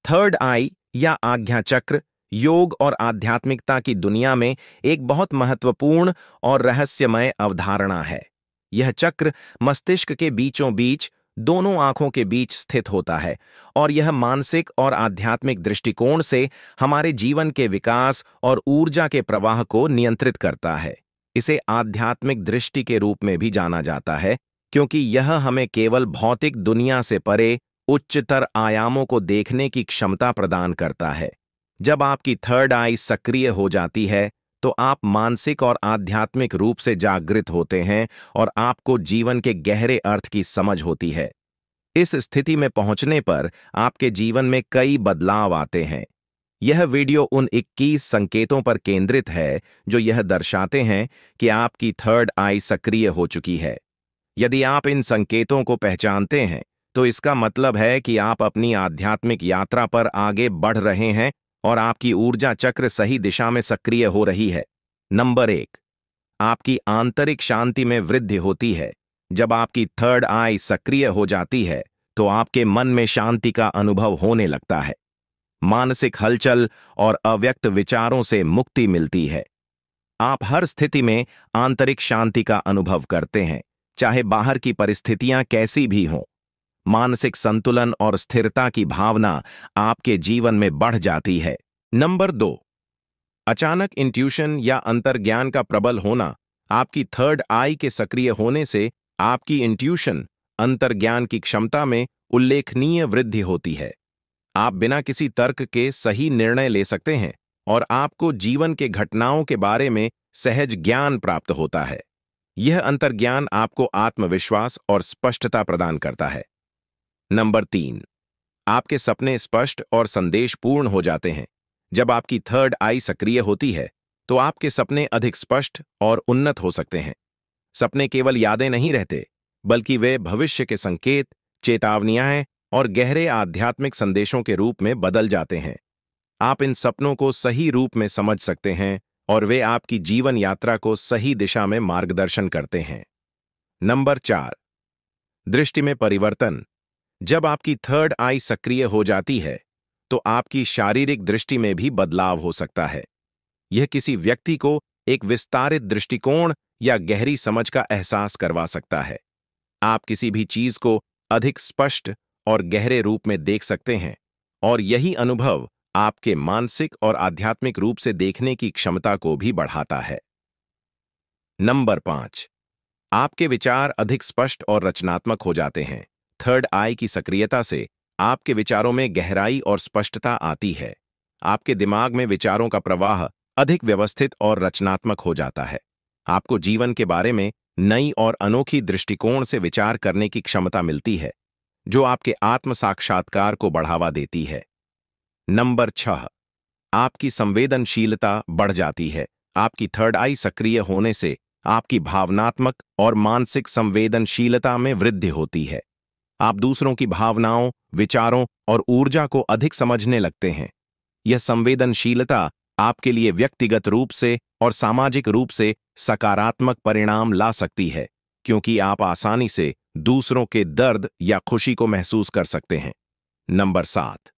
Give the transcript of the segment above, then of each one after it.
Third आई या आज्ञा चक्र योग और आध्यात्मिकता की दुनिया में एक बहुत महत्वपूर्ण और रहस्यमय अवधारणा है। यह चक्र मस्तिष्क के बीचों बीच दोनों आंखों के बीच स्थित होता है और यह मानसिक और आध्यात्मिक दृष्टिकोण से हमारे जीवन के विकास और ऊर्जा के प्रवाह को नियंत्रित करता है। इसे आध्यात्मिक दृष्टि के रूप में भी जाना जाता है क्योंकि यह हमें केवल भौतिक दुनिया से परे उच्चतर आयामों को देखने की क्षमता प्रदान करता है। जब आपकी थर्ड आई सक्रिय हो जाती है तो आप मानसिक और आध्यात्मिक रूप से जागृत होते हैं और आपको जीवन के गहरे अर्थ की समझ होती है। इस स्थिति में पहुंचने पर आपके जीवन में कई बदलाव आते हैं। यह वीडियो उन 21 संकेतों पर केंद्रित है जो यह दर्शाते हैं कि आपकी थर्ड आई सक्रिय हो चुकी है। यदि आप इन संकेतों को पहचानते हैं तो इसका मतलब है कि आप अपनी आध्यात्मिक यात्रा पर आगे बढ़ रहे हैं और आपकी ऊर्जा चक्र सही दिशा में सक्रिय हो रही है। नंबर 1, आपकी आंतरिक शांति में वृद्धि होती है। जब आपकी थर्ड आई सक्रिय हो जाती है तो आपके मन में शांति का अनुभव होने लगता है। मानसिक हलचल और अव्यक्त विचारों से मुक्ति मिलती है। आप हर स्थिति में आंतरिक शांति का अनुभव करते हैं, चाहे बाहर की परिस्थितियां कैसी भी हों। मानसिक संतुलन और स्थिरता की भावना आपके जीवन में बढ़ जाती है। नंबर 2, अचानक इंट्यूशन या अंतर्ज्ञान का प्रबल होना। आपकी थर्ड आई के सक्रिय होने से आपकी इंट्यूशन अंतर्ज्ञान की क्षमता में उल्लेखनीय वृद्धि होती है। आप बिना किसी तर्क के सही निर्णय ले सकते हैं और आपको जीवन के घटनाओं के बारे में सहज ज्ञान प्राप्त होता है। यह अंतर्ज्ञान आपको आत्मविश्वास और स्पष्टता प्रदान करता है। नंबर 3, आपके सपने स्पष्ट और संदेशपूर्ण हो जाते हैं। जब आपकी थर्ड आई सक्रिय होती है तो आपके सपने अधिक स्पष्ट और उन्नत हो सकते हैं। सपने केवल यादें नहीं रहते, बल्कि वे भविष्य के संकेत, चेतावनियां और गहरे आध्यात्मिक संदेशों के रूप में बदल जाते हैं। आप इन सपनों को सही रूप में समझ सकते हैं और वे आपकी जीवन यात्रा को सही दिशा में मार्गदर्शन करते हैं। नंबर 4, दृष्टि में परिवर्तन। जब आपकी थर्ड आई सक्रिय हो जाती है तो आपकी शारीरिक दृष्टि में भी बदलाव हो सकता है। यह किसी व्यक्ति को एक विस्तारित दृष्टिकोण या गहरी समझ का एहसास करवा सकता है। आप किसी भी चीज को अधिक स्पष्ट और गहरे रूप में देख सकते हैं और यही अनुभव आपके मानसिक और आध्यात्मिक रूप से देखने की क्षमता को भी बढ़ाता है। नंबर 5, आपके विचार अधिक स्पष्ट और रचनात्मक हो जाते हैं। थर्ड आई की सक्रियता से आपके विचारों में गहराई और स्पष्टता आती है। आपके दिमाग में विचारों का प्रवाह अधिक व्यवस्थित और रचनात्मक हो जाता है। आपको जीवन के बारे में नई और अनोखी दृष्टिकोण से विचार करने की क्षमता मिलती है, जो आपके आत्म साक्षात्कार को बढ़ावा देती है। नंबर 6, आपकी संवेदनशीलता बढ़ जाती है। आपकी थर्ड आई सक्रिय होने से आपकी भावनात्मक और मानसिक संवेदनशीलता में वृद्धि होती है। आप दूसरों की भावनाओं, विचारों और ऊर्जा को अधिक समझने लगते हैं। यह संवेदनशीलता आपके लिए व्यक्तिगत रूप से और सामाजिक रूप से सकारात्मक परिणाम ला सकती है, क्योंकि आप आसानी से दूसरों के दर्द या खुशी को महसूस कर सकते हैं। नंबर 7,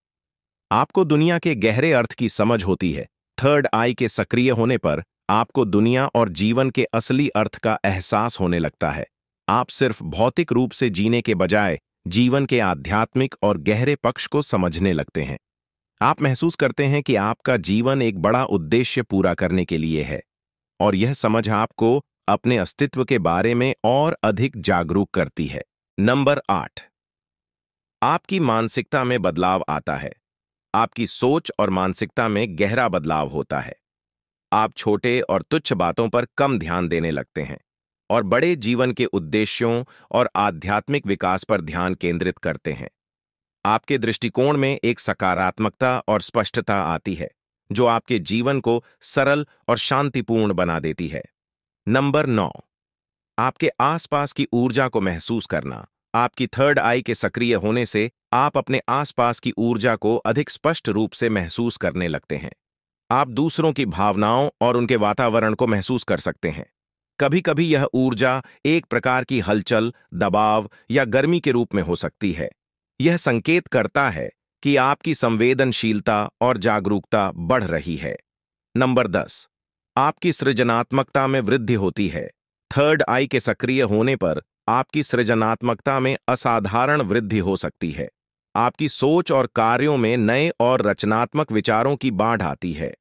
आपको दुनिया के गहरे अर्थ की समझ होती है। थर्ड आई के सक्रिय होने पर आपको दुनिया और जीवन के असली अर्थ का एहसास होने लगता है। आप सिर्फ भौतिक रूप से जीने के बजाय जीवन के आध्यात्मिक और गहरे पक्ष को समझने लगते हैं। आप महसूस करते हैं कि आपका जीवन एक बड़ा उद्देश्य पूरा करने के लिए है और यह समझ आपको अपने अस्तित्व के बारे में और अधिक जागरूक करती है। नंबर 8, आपकी मानसिकता में बदलाव आता है। आपकी सोच और मानसिकता में गहरा बदलाव होता है। आप छोटे और तुच्छ बातों पर कम ध्यान देने लगते हैं और बड़े जीवन के उद्देश्यों और आध्यात्मिक विकास पर ध्यान केंद्रित करते हैं। आपके दृष्टिकोण में एक सकारात्मकता और स्पष्टता आती है, जो आपके जीवन को सरल और शांतिपूर्ण बना देती है। नंबर 9, आपके आसपास की ऊर्जा को महसूस करना। आपकी थर्ड आई के सक्रिय होने से आप अपने आसपास की ऊर्जा को अधिक स्पष्ट रूप से महसूस करने लगते हैं। आप दूसरों की भावनाओं और उनके वातावरण को महसूस कर सकते हैं। कभी कभी यह ऊर्जा एक प्रकार की हलचल, दबाव या गर्मी के रूप में हो सकती है। यह संकेत करता है कि आपकी संवेदनशीलता और जागरूकता बढ़ रही है। नंबर 10, आपकी सृजनात्मकता में वृद्धि होती है। थर्ड आई के सक्रिय होने पर आपकी सृजनात्मकता में असाधारण वृद्धि हो सकती है। आपकी सोच और कार्यों में नए और रचनात्मक विचारों की बाढ़ आती है।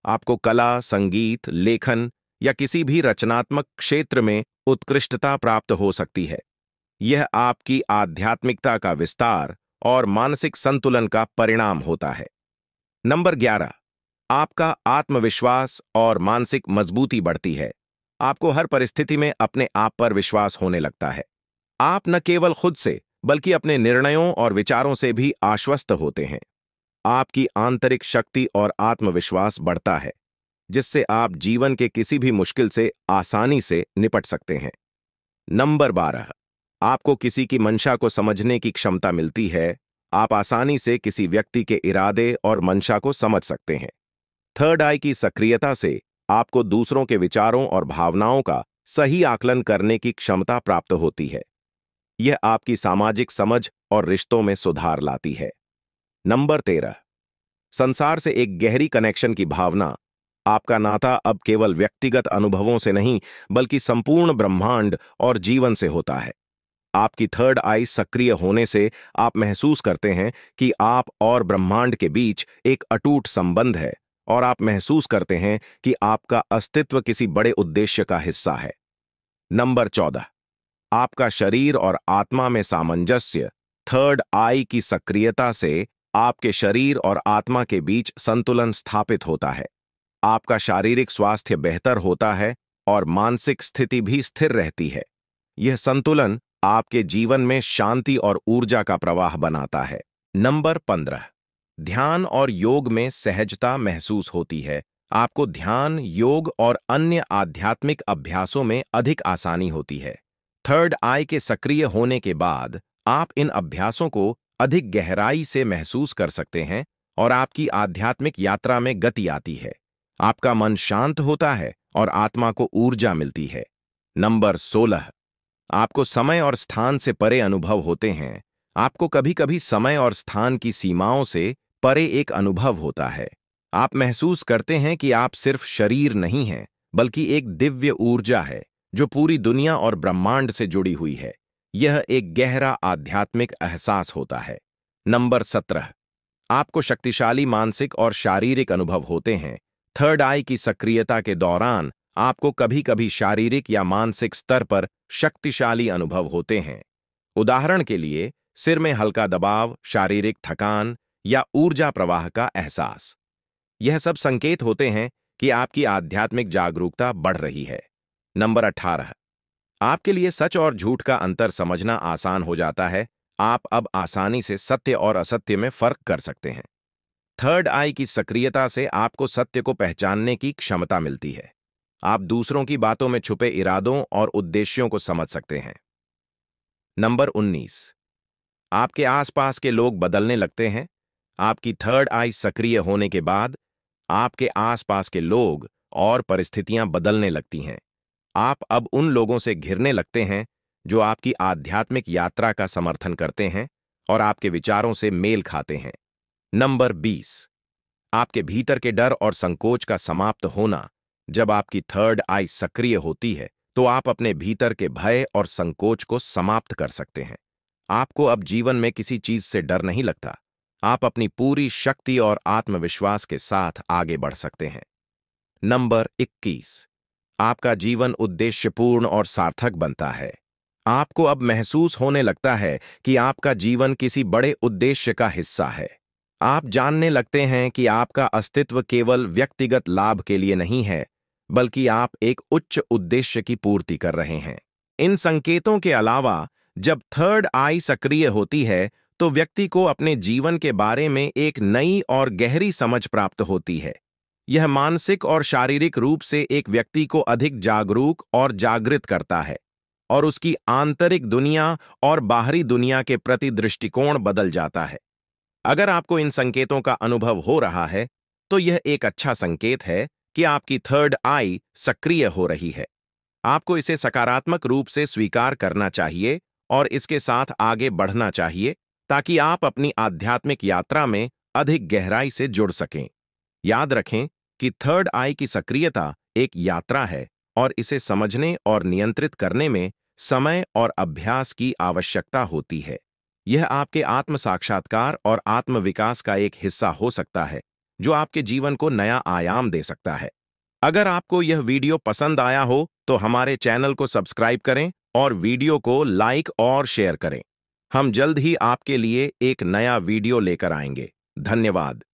आपको कला, संगीत, लेखन या किसी भी रचनात्मक क्षेत्र में उत्कृष्टता प्राप्त हो सकती है। यह आपकी आध्यात्मिकता का विस्तार और मानसिक संतुलन का परिणाम होता है। नंबर 11, आपका आत्मविश्वास और मानसिक मजबूती बढ़ती है। आपको हर परिस्थिति में अपने आप पर विश्वास होने लगता है। आप न केवल खुद से बल्कि अपने निर्णयों और विचारों से भी आश्वस्त होते हैं। आपकी आंतरिक शक्ति और आत्मविश्वास बढ़ता है, जिससे आप जीवन के किसी भी मुश्किल से आसानी से निपट सकते हैं। नंबर 12, आपको किसी की मंशा को समझने की क्षमता मिलती है। आप आसानी से किसी व्यक्ति के इरादे और मंशा को समझ सकते हैं। थर्ड आई की सक्रियता से आपको दूसरों के विचारों और भावनाओं का सही आकलन करने की क्षमता प्राप्त होती है। यह आपकी सामाजिक समझ और रिश्तों में सुधार लाती है। नंबर 13, संसार से एक गहरी कनेक्शन की भावना। आपका नाता अब केवल व्यक्तिगत अनुभवों से नहीं, बल्कि संपूर्ण ब्रह्मांड और जीवन से होता है। आपकी थर्ड आई सक्रिय होने से आप महसूस करते हैं कि आप और ब्रह्मांड के बीच एक अटूट संबंध है, और आप महसूस करते हैं कि आपका अस्तित्व किसी बड़े उद्देश्य का हिस्सा है। नंबर 14, आपका शरीर और आत्मा में सामंजस्य। थर्ड आई की सक्रियता से आपके शरीर और आत्मा के बीच संतुलन स्थापित होता है। आपका शारीरिक स्वास्थ्य बेहतर होता है और मानसिक स्थिति भी स्थिर रहती है। यह संतुलन आपके जीवन में शांति और ऊर्जा का प्रवाह बनाता है। नंबर 15, ध्यान और योग में सहजता महसूस होती है। आपको ध्यान, योग और अन्य आध्यात्मिक अभ्यासों में अधिक आसानी होती है। थर्ड आई के सक्रिय होने के बाद आप इन अभ्यासों को अधिक गहराई से महसूस कर सकते हैं और आपकी आध्यात्मिक यात्रा में गति आती है। आपका मन शांत होता है और आत्मा को ऊर्जा मिलती है। नंबर 16, आपको समय और स्थान से परे अनुभव होते हैं। आपको कभी-कभी समय और स्थान की सीमाओं से परे एक अनुभव होता है। आप महसूस करते हैं कि आप सिर्फ शरीर नहीं हैं, बल्कि एक दिव्य ऊर्जा है जो पूरी दुनिया और ब्रह्मांड से जुड़ी हुई है। यह एक गहरा आध्यात्मिक एहसास होता है। नंबर 17, आपको शक्तिशाली मानसिक और शारीरिक अनुभव होते हैं। थर्ड आई की सक्रियता के दौरान आपको कभी-कभी शारीरिक या मानसिक स्तर पर शक्तिशाली अनुभव होते हैं। उदाहरण के लिए, सिर में हल्का दबाव, शारीरिक थकान या ऊर्जा प्रवाह का एहसास। यह सब संकेत होते हैं कि आपकी आध्यात्मिक जागरूकता बढ़ रही है। नंबर 18, आपके लिए सच और झूठ का अंतर समझना आसान हो जाता है। आप अब आसानी से सत्य और असत्य में फर्क कर सकते हैं। थर्ड आई की सक्रियता से आपको सत्य को पहचानने की क्षमता मिलती है। आप दूसरों की बातों में छुपे इरादों और उद्देश्यों को समझ सकते हैं। नंबर 19, आपके आसपास के लोग बदलने लगते हैं। आपकी थर्ड आई सक्रिय होने के बाद आपके आसपास के लोग और परिस्थितियां बदलने लगती हैं। आप अब उन लोगों से घिरने लगते हैं जो आपकी आध्यात्मिक यात्रा का समर्थन करते हैं और आपके विचारों से मेल खाते हैं। नंबर 20, आपके भीतर के डर और संकोच का समाप्त होना। जब आपकी थर्ड आई सक्रिय होती है, तो आप अपने भीतर के भय और संकोच को समाप्त कर सकते हैं। आपको अब जीवन में किसी चीज से डर नहीं लगता। आप अपनी पूरी शक्ति और आत्मविश्वास के साथ आगे बढ़ सकते हैं। नंबर 21, आपका जीवन उद्देश्यपूर्ण और सार्थक बनता है। आपको अब महसूस होने लगता है कि आपका जीवन किसी बड़े उद्देश्य का हिस्सा है। आप जानने लगते हैं कि आपका अस्तित्व केवल व्यक्तिगत लाभ के लिए नहीं है, बल्कि आप एक उच्च उद्देश्य की पूर्ति कर रहे हैं। इन संकेतों के अलावा, जब थर्ड आई सक्रिय होती है, तो व्यक्ति को अपने जीवन के बारे में एक नई और गहरी समझ प्राप्त होती है। यह मानसिक और शारीरिक रूप से एक व्यक्ति को अधिक जागरूक और जागृत करता है, और उसकी आंतरिक दुनिया और बाहरी दुनिया के प्रति दृष्टिकोण बदल जाता है। अगर आपको इन संकेतों का अनुभव हो रहा है, तो यह एक अच्छा संकेत है कि आपकी थर्ड आई सक्रिय हो रही है। आपको इसे सकारात्मक रूप से स्वीकार करना चाहिए और इसके साथ आगे बढ़ना चाहिए, ताकि आप अपनी आध्यात्मिक यात्रा में अधिक गहराई से जुड़ सकें। याद रखें कि थर्ड आई की सक्रियता एक यात्रा है और इसे समझने और नियंत्रित करने में समय और अभ्यास की आवश्यकता होती है। यह आपके आत्म साक्षात्कार और आत्म विकास का एक हिस्सा हो सकता है, जो आपके जीवन को नया आयाम दे सकता है। अगर आपको यह वीडियो पसंद आया हो तो हमारे चैनल को सब्सक्राइब करें और वीडियो को लाइक और शेयर करें। हम जल्द ही आपके लिए एक नया वीडियो लेकर आएंगे। धन्यवाद।